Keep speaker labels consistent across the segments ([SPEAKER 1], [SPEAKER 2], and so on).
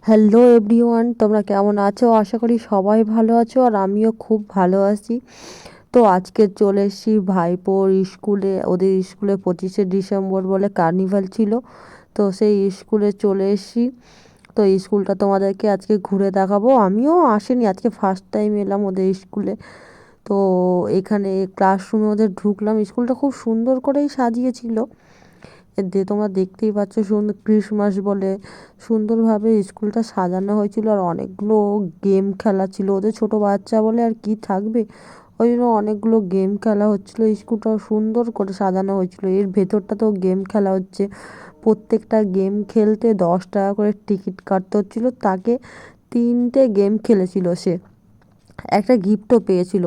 [SPEAKER 1] Hello everyone, তোমরা কেমন আছো? আশা করি সবাই ভালো আছো আর আমিও খুব ভালো আছি। তো আজকে চলে এসেছি ভাইপোর স্কুলে। ওদের স্কুলে 25শে ডিসেম্বর বলে কার্নিভাল ছিল, তো সেই স্কুলে চলে এসেছি। তো স্কুলটা তোমাদেরকে আজকে ঘুরে দেখাবো। আমিও আসিনি, আজকে ফার্স্ট টাইম এলাম ওদের স্কুলে। তো এখানে ক্লাসরুমে ওদের ঢুকলাম, স্কুলটা খুব সুন্দর করেই সাজিয়েছিল। তোমরা দেখতেই পাচ্ছ, সুন্দর ক্রিসমাস বলে সুন্দরভাবে স্কুলটা সাজানো হয়েছিল। আর অনেকগুলো গেম খেলা ছিল, ওদের ছোট বাচ্চা বলে আর কি থাকবে, ওই জন্য অনেকগুলো গেম খেলা হচ্ছিল। স্কুলটা সুন্দর করে সাজানো হয়েছিল, এর ভেতরটাতেও গেম খেলা হচ্ছে। প্রত্যেকটা গেম খেলতে 10 টাকা করে টিকিট কাটতে হচ্ছিল। তাকে 3টে গেম খেলেছিল সে, একটা গিফটও পেয়েছিল।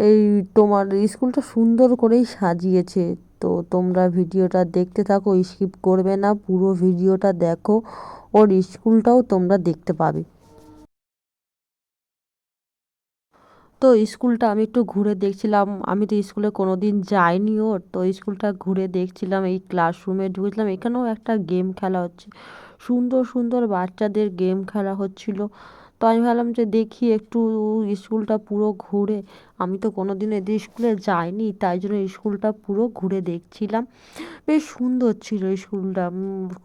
[SPEAKER 1] এই তোমার স্কুলটা সুন্দর করেই সাজিয়েছে। তো তোমরা ভিডিওটা দেখতে থাকো, স্কিপ করবে না, পুরো ভিডিওটা দেখো, ওর স্কুলটাও তোমরা দেখতে পাবে। তো স্কুলটা আমি একটু ঘুরে দেখছিলাম, আমি তো স্কুলে কোনো দিন যাইনি ওর, তো স্কুলটা ঘুরে দেখছিলাম। এই ক্লাসরুমে ঢুকেছিলাম, এখানেও একটা গেম খেলা হচ্ছে, সুন্দর সুন্দর বাচ্চাদের গেম খেলা হচ্ছিল। তো আমি ভাবলাম যে দেখি একটু স্কুলটা পুরো ঘুরে, আমি তো কোনো দিন এদের স্কুলে যাইনি, তাই জন্য স্কুলটা পুরো ঘুরে দেখছিলাম। বেশ সুন্দর ছিল স্কুলটা,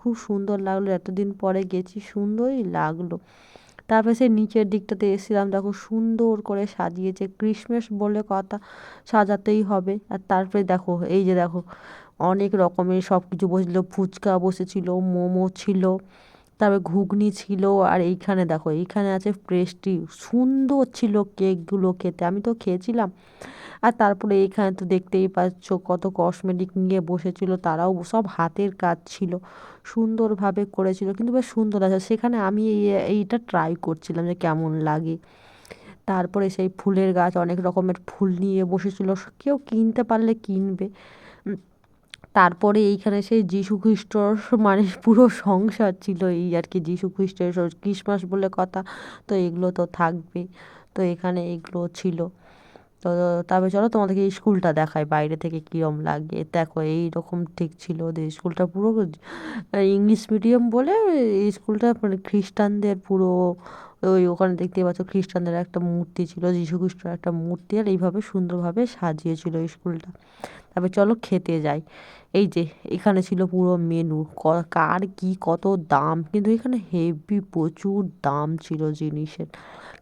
[SPEAKER 1] খুব সুন্দর লাগলো, এতদিন পরে গেছি, সুন্দরই লাগলো। তারপরে সেই নিচের দিকটাতে এসেছিলাম, দেখো সুন্দর করে সাজিয়েছে, ক্রিসমাস বলে কথা, সাজাতেই হবে। আর তারপরে দেখো, এই যে দেখো, অনেক রকমের সব কিছু বসেছিল, ফুচকা বসেছিল, মোমো ছিল, তারপরে ঘুগনি ছিল। আর এইখানে দেখো, এইখানে আছে পেস্ট্রি, সুন্দর ছিল কেকগুলো খেতে, আমি তো খেয়েছিলাম। আর তারপরে এইখানে তো দেখতেই পাচ্ছ কত কসমেটিক নিয়ে বসেছিল, তারাও সব হাতের কাজ ছিল, সুন্দরভাবে করেছিল, কিন্তু বেশ সুন্দর আছে। সেখানে আমি এইটা ট্রাই করছিলাম যে কেমন লাগে। তারপরে সেই ফুলের গাছ, অনেক রকমের ফুল নিয়ে বসেছিল, কেউ কিনতে পারলে কিনবে। উম, তারপরে এইখানে সেই যীশু খ্রিস্টর মানে পুরো সংসার ছিল, এই আর কি, যীশু খ্রিস্টের ক্রিসমাস বলে কথা, তো এগুলো তো থাকবে। তো এখানে এগুলো ছিল। তো তবে চলো তোমাদেরকে এই স্কুলটা দেখায় বাইরে থেকে কীরম লাগে। দেখো এইরকম ঠিক ছিল ওদের স্কুলটা, পুরো ইংলিশ মিডিয়াম বলে এই স্কুলটা, মানে খ্রিস্টানদের পুরো, ওই ওখানে দেখতে পাচ্ছ খ্রিস্টানদের একটা মূর্তি ছিল, যীশু খ্রিস্টের একটা মূর্তি, আর এইভাবে সুন্দরভাবে সাজিয়েছিল স্কুলটা। তারপরে চলো খেতে যাই। এই যে এখানে ছিল পুরো মেনু, কার কি কত দাম, কিন্তু এখানে হেভি প্রচুর দাম ছিল জিনিসের,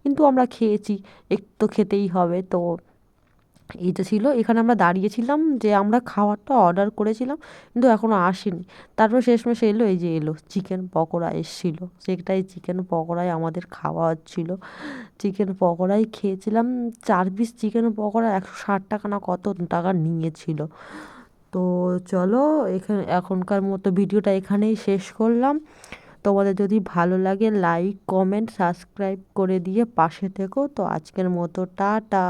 [SPEAKER 1] কিন্তু আমরা খেয়েছি, একটু তো খেতেই হবে। তো এইটা ছিল, এখানে আমরা দাঁড়িয়েছিলাম যে আমরা খাবারটা অর্ডার করেছিলাম, কিন্তু এখনও আসেনি। তারপর শেষমেশ এলো, এই যে এলো চিকেন পকোড়া এসেছিলো, সেটাই চিকেন পকোড়াই আমাদের খাওয়া হচ্ছিলো। চিকেন পকোড়াই খেয়েছিলাম, 4 পিস চিকেন পকোড়া 160 টাকা না কত টাকা নিয়েছিল। তো চলো, এখানে এখনকার মতো ভিডিওটা এখানেই শেষ করলাম। তোমাদের যদি ভালো লাগে লাইক কমেন্ট সাবস্ক্রাইব করে দিয়ে পাশে থেকো। তো আজকের মতো টাটা।